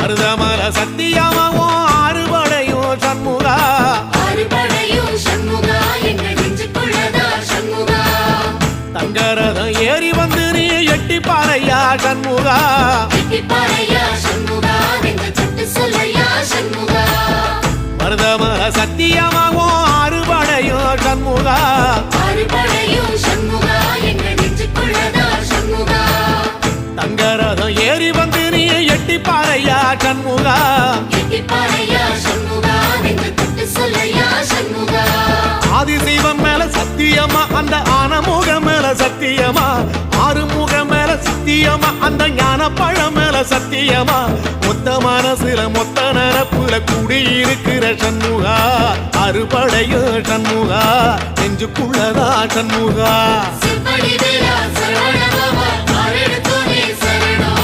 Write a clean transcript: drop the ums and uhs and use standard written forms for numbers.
மருதமல சத்தியமாவும் ஆறுபடையும் சண்முகா தங்கரதம் ஏறி வந்து நீ எட்டி பாறையா சண்முகா மருதமல சத்தியமாவும் ஆறுபடையும் சண்முகா தங்கரதம் ஏறி வந்து நீ எட்டி பாறையா சண்முகா ஆதிசைவம் மேல சத்தியமா அந்த ஆனமுகம் மேல சத்தியமா ஆறுமுகம் மேல சத்தியமா அந்த ஞான பழம் மேல சத்தியமா மொத்த மனசுல மொத்த நரப்புல குடியிருக்கிற சண்முகா அறுபடையும் சண்முகா நெஞ்சுக்குள்ளதா சண்முகா